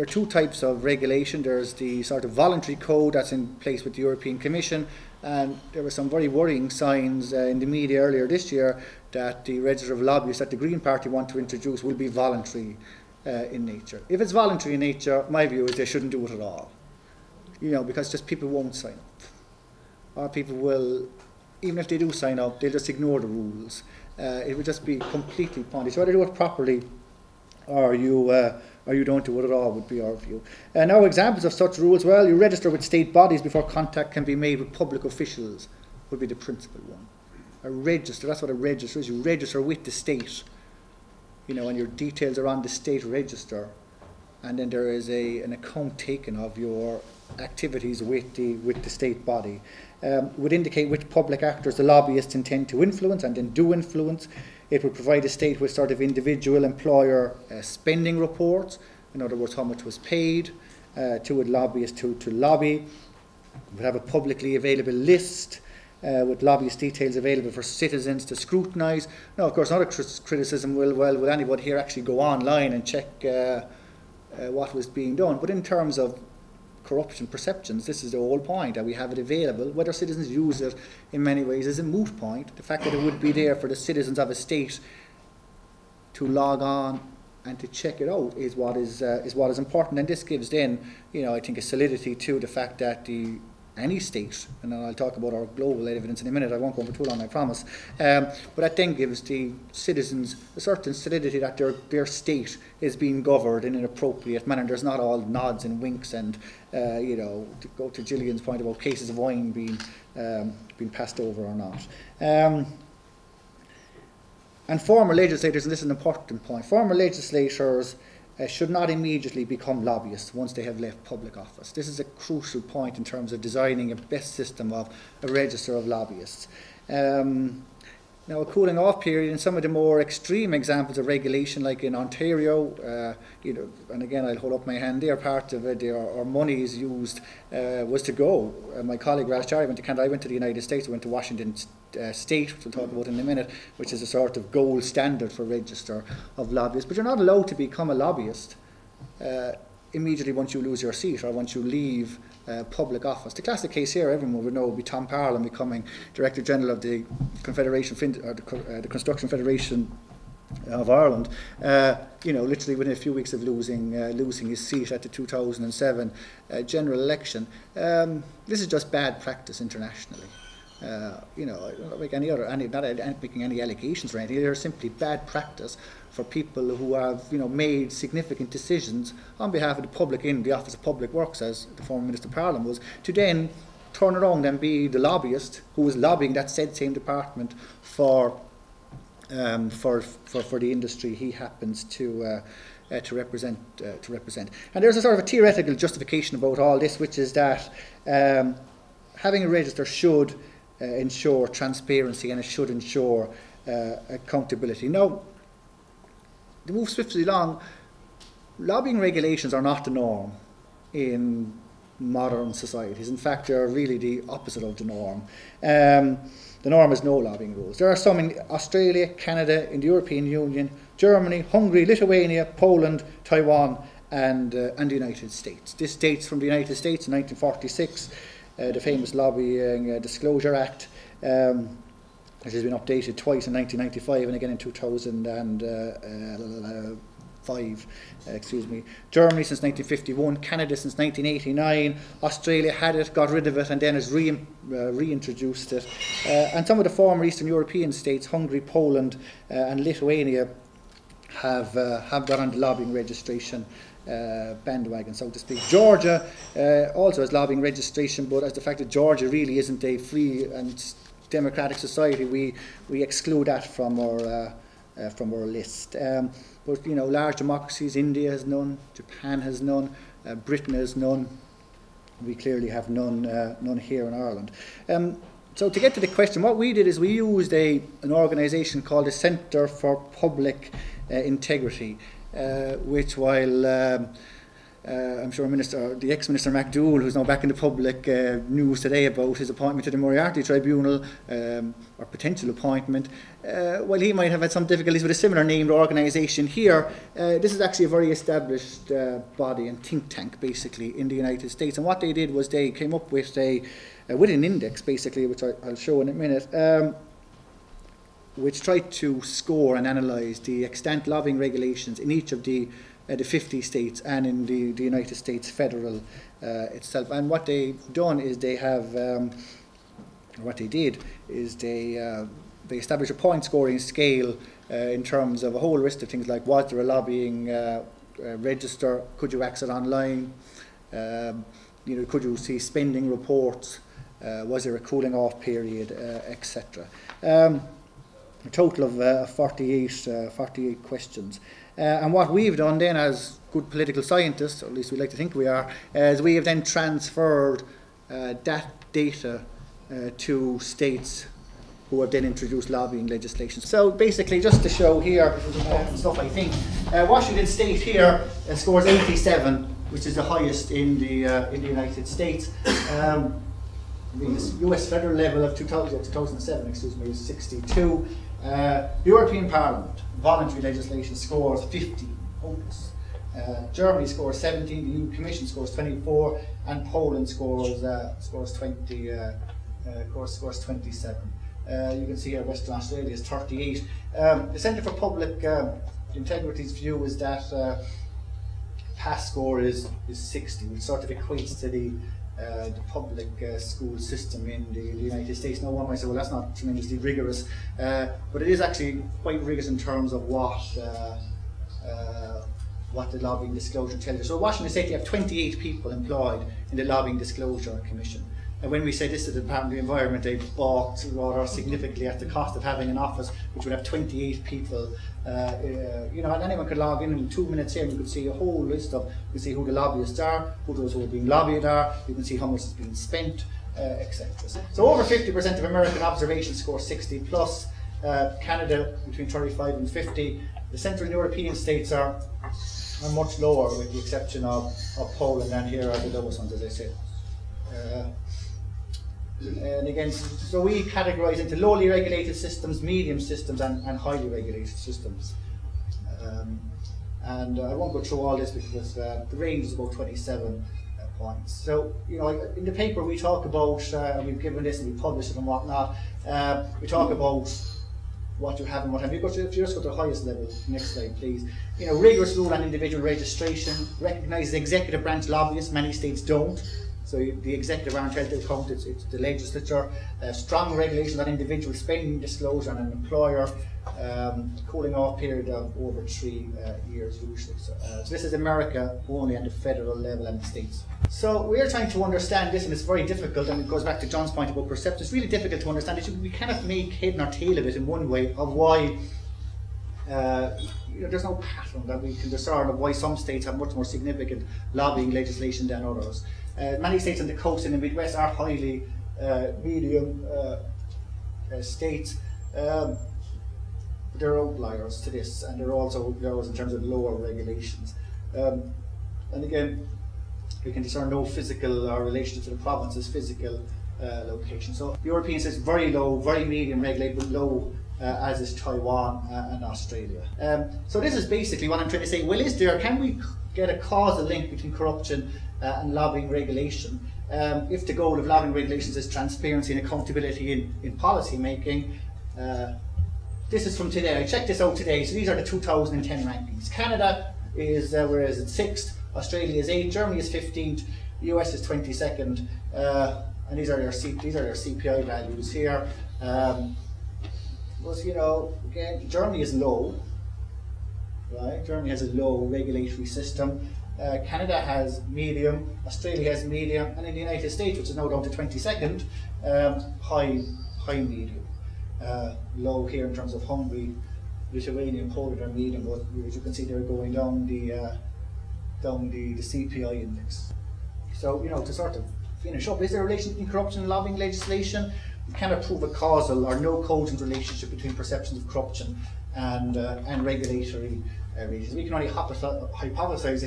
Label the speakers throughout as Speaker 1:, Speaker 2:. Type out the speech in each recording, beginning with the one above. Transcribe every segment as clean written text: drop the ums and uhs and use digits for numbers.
Speaker 1: there are two types of regulation. There's the sort of voluntary code that's in place with the European Commission, and there were some very worrying signs in the media earlier this year that the register of lobbyists that the Green Party want to introduce will be voluntary in nature. If it's voluntary in nature, my view is they shouldn't do it at all. You know, because just people won't sign up. Or people will, even if they do sign up, they'll just ignore the rules. It would just be completely pointless. You either do it properly or you don't do it at all, would be our view. Now, examples of such rules, well, you register with state bodies before contact can be made with public officials, would be the principal one. A register, that's what a register is. You register with the state, you know, and your details are on the state register. And then there is an account taken of your activities with the state body. Would indicate which public actors the lobbyists intend to influence and then do influence. It would provide the state with sort of individual employer spending reports, in other words, how much was paid to a lobbyist to lobby. It would have a publicly available list with lobbyist details available for citizens to scrutinise. Now, of course, another criticism will anybody here actually go online and check what was being done? But in terms of corruption perceptions, this is the whole point, that we have it available. Whether citizens use it in many ways is a moot point. The fact that it would be there for the citizens of a state to log on and to check it out is what is important. And this gives then, you know, I think a solidity to the fact that any state, and I'll talk about our global evidence in a minute, I won't go for too long, I promise, but that then gives the citizens a certain solidity that their state is being governed in an appropriate manner. There's not all nods and winks and, you know, to go to Gillian's point about cases of wine being passed over or not. And former legislators, and this is an important point, former legislators should not immediately become lobbyists once they have left public office. This is a crucial point in terms of designing a best system of a register of lobbyists. Now, a cooling off period in some of the more extreme examples of regulation, like in Ontario, you know, and again, I'll hold up my hand there, part of it, our money is used, was to go. My colleague Ralph Charry went to Canada, I went to the United States, I went to Washington State, which we'll talk about in a minute, which is a sort of gold standard for register of lobbyists. But you're not allowed to become a lobbyist immediately once you lose your seat or once you leave public office. The classic case here, everyone would know, would be Tom Parlin becoming Director General of the Confederation, or the Construction Federation of Ireland. You know, literally within a few weeks of losing his seat at the 2007 general election. This is just bad practice internationally. You know, not like not making any allegations or anything. They're simply bad practice for people who have, you know, made significant decisions on behalf of the public in the Office of Public Works, as the former Minister Parlin was, to then turn around and be the lobbyist who was lobbying that said same department for the industry he happens to represent. And there's a sort of a theoretical justification about all this, which is that having a register should ensure transparency and it should ensure accountability. Now, to move swiftly along, lobbying regulations are not the norm in modern societies. In fact, they are really the opposite of the norm. The norm is no lobbying rules. There are some in Australia, Canada, in the European Union, Germany, Hungary, Lithuania, Poland, Taiwan, and the United States. This dates from the United States in 1946, the famous Lobbying Disclosure Act. It has been updated twice in 1995 and again in 2005. Germany since 1951, Canada since 1989, Australia had it, got rid of it, and then has reintroduced it. And some of the former Eastern European states, Hungary, Poland, and Lithuania, have got on the lobbying registration bandwagon, so to speak. Georgia also has lobbying registration, but as the fact that Georgia really isn't a free and democratic society, we exclude that from our list. But you know, large democracies, India has none, Japan has none, Britain has none. We clearly have none here in Ireland. So to get to the question, what we did is we used an organisation called the Centre for Public Integrity, which, while I'm sure the ex-Minister MacDougall, who's now back in the public news today about his appointment to the Moriarty Tribunal, or potential appointment, while he might have had some difficulties with a similar named organisation here, this is actually a very established body and think tank, basically, in the United States. And what they did was they came up with an index, basically, which I'll show in a minute, which tried to score and analyse the extant lobbying regulations in each of the 50 states and in the United States federal itself. And what they've done is they established a point scoring scale in terms of a whole list of things like, was there a lobbying register, could you access online, could you see spending reports, was there a cooling off period, etc. A total of 48 questions. And what we've done then as good political scientists, or at least we like to think we are, is we have then transferred that data to states who have then introduced lobbying legislation. So basically, just to show here stuff, I think, Washington State here scores 87, which is the highest in the United States. The US federal level of 2007, is 62. The European Parliament, voluntary legislation, scores 50, hopeless. Germany scores 17, the EU Commission scores 24, and Poland scores 27. You can see here Western Australia is 38. The Centre for Public Integrity's view is that pass score is 60, which sort of equates to the public school system in the United States. Now one might say, well, that's not tremendously rigorous, but it is actually quite rigorous in terms of what the lobbying disclosure tells you. So Washington State, you have 28 people employed in the Lobbying Disclosure Commission. And when we say this to the Department of the Environment, they balked rather significantly at the cost of having an office which would have 28 people. And anyone could log in 2 minutes here and you could see a whole list of, you can see who the lobbyists are, who those who are being lobbied are, you can see how much is being spent, etc. So over 50% of American observations score 60 plus, Canada between 35 and 50. The Central European states are much lower, with the exception of Poland, and here are the lowest ones, as I said. And again, so we categorize into lowly regulated systems, medium systems, and highly regulated systems. And I won't go through all this because the range is about 27 points. So, in the paper we talk about, and we've given this and we publish it and whatnot, we talk about what you have and what have you. If you just go to the highest level, next slide please. Rigorous rule on individual registration, recognises executive branch lobbyists, many states don't. So the executive aren't held to account, it's the legislature. Strong regulations on individual spending disclosure and an employer. Cooling off period of over 3 years usually. So this is America only at the federal level and the states. So we're trying to understand this, and it's very difficult, and it goes back to John's point about perception. It's really difficult to understand it. We cannot make head nor tail of it in one way of why there's no pattern that we can discern of why some states have much more significant lobbying legislation than others. Many states on the coast and the Midwest are highly medium states. There are outliers to this, and there are also outliers in terms of lower regulations. And again, we can discern no physical relationship to the province's physical location. So the European says very low, very medium regulated, but low, as is Taiwan and Australia. So this is basically what I'm trying to say. Well, can we get a causal link between corruption and lobbying regulation? If the goal of lobbying regulations is transparency and accountability in policy making, this is from today. I checked this out today. So these are the 2010 rankings. Canada is where is it? 6th. Australia is 8th. Germany is 15th. US is 22nd. And these are their CPI values here. Again, Germany is low. Right? Germany has a low regulatory system. Canada has medium. Australia has medium, and in the United States, which is now down to 22nd, high medium. Low here in terms of Hungary, Lithuania, and Poland are medium, but as you can see, they're going down the CPI index. So, to sort of finish up, is there a relation between corruption and lobbying legislation? We cannot prove a causal or no cogent relationship between perceptions of corruption and regulatory reasons. We can only hypothesize,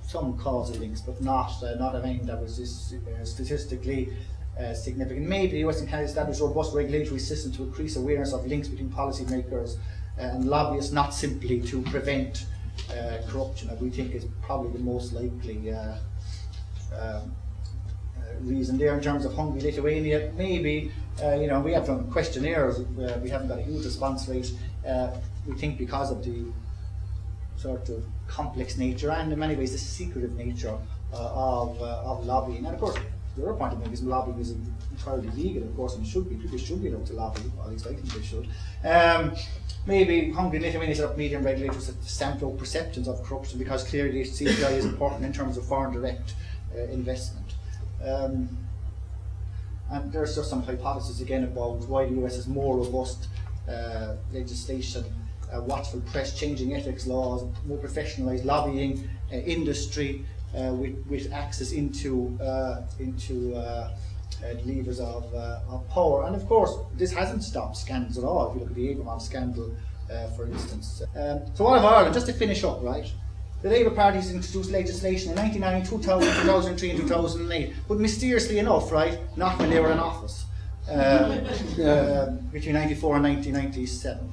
Speaker 1: some causal links, but not anything that was statistically significant. Maybe the US and Canada established robust regulatory systems to increase awareness of links between policymakers and lobbyists, not simply to prevent corruption, that we think is probably the most likely reason there. In terms of Hungary, Lithuania, maybe, we have done questionnaires, we haven't got a huge response rate. We think because of the sort of complex nature and in many ways the secretive nature of lobbying. And of course, the other point of view is lobbying is entirely legal, of course, and people should be allowed to lobby, or at least I think they should. Maybe Hungary and Lithuania set up medium regulators that stamp out perceptions of corruption, because clearly CPI is important in terms of foreign direct investment. And there's just some hypotheses again about why the US has more robust legislation, watchful press, changing ethics laws, more professionalised lobbying industry with access into levers of power. And of course, this hasn't stopped scandals at all. If you look at the Abraham scandal, for instance. So what of Ireland? Just to finish up, right? The Labour Party has introduced legislation in 1999, 2000, 2003 and 2008, but mysteriously enough, right, not when they were in office, between 94 and 1997.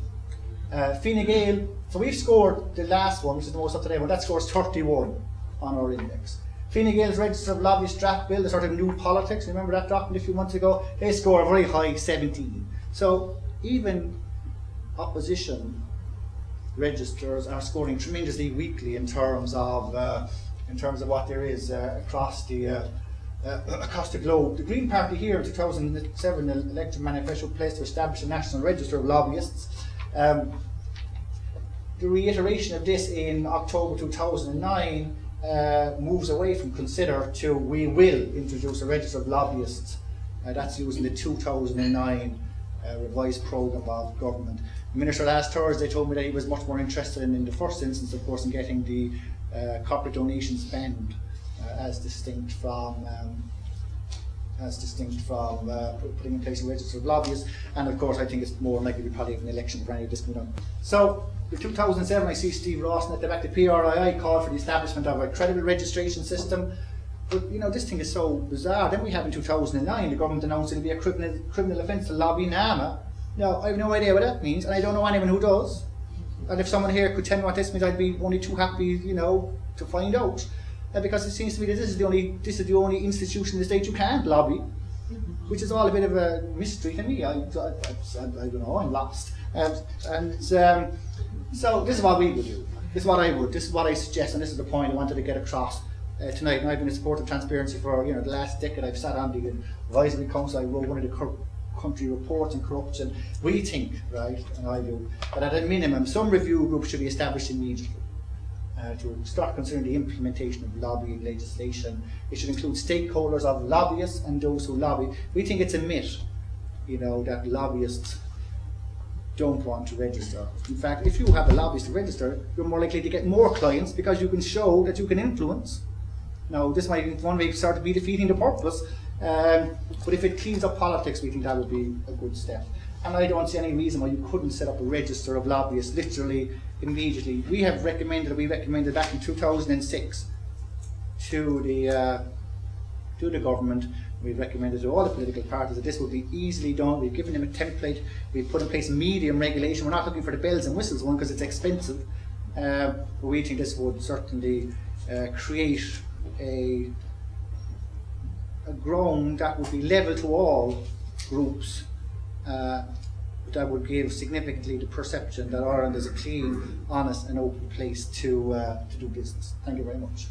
Speaker 1: Fine Gael, so we've scored the last one, which is the most up-to-date one, that scores 31 on our index. Fine Gael's Register of Lobbyists draft bill, the sort of new politics, remember that document a few months ago? They score a very high 17. So even opposition registers are scoring tremendously weakly in terms of what there is across the globe. The Green Party here in 2007 elected manifesto pledged to establish a national register of lobbyists. The reiteration of this in October 2009 moves away from consider to we will introduce a register of lobbyists. That's using the 2009 revised programme of government. The Minister last Thursday told me that he was much more interested in the first instance, of course, in getting the corporate donations banned as distinct from putting in place a register of lobbyists. And of course, I think it's more likely we probably have an election for any of this going on. So, in 2007, I see Steve Rawson at the back. The PRII called for the establishment of a credible registration system. But this thing is so bizarre. Then we have in 2009, the government announced it would be a criminal offence to lobby in AMA. Now, I have no idea what that means, and I don't know anyone who does. And if someone here could tell me what this means, I'd be only too happy, to find out. Because it seems to me that this is the only institution in the state you can't lobby, which is all a bit of a mystery to me. I don't know, I'm lost. So this is what we would do. This is what I would. This is what I suggest, and this is the point I wanted to get across tonight. And I've been in support of transparency for the last decade. I've sat on the advisory council. I wrote one of the country reports on corruption. We think, right, and I do, that at a minimum, some review group should be established immediately to start considering the implementation of lobbying legislation. It should include stakeholders of lobbyists and those who lobby. We think it's a myth, that lobbyists don't want to register. In fact, if you have a lobbyist to register, you're more likely to get more clients because you can show that you can influence. Now, this might in one way start to be defeating the purpose, but if it cleans up politics, we think that would be a good step. And I don't see any reason why you couldn't set up a register of lobbyists literally immediately. We recommended back in 2006 to the government. We recommended to all the political parties that this would be easily done. We've given them a template. We've put in place medium regulation. We're not looking for the bells and whistles one because it's expensive. But we think this would certainly create a ground that would be level to all groups, that would give significantly the perception that Ireland is a clean, honest and open place to do business. Thank you very much.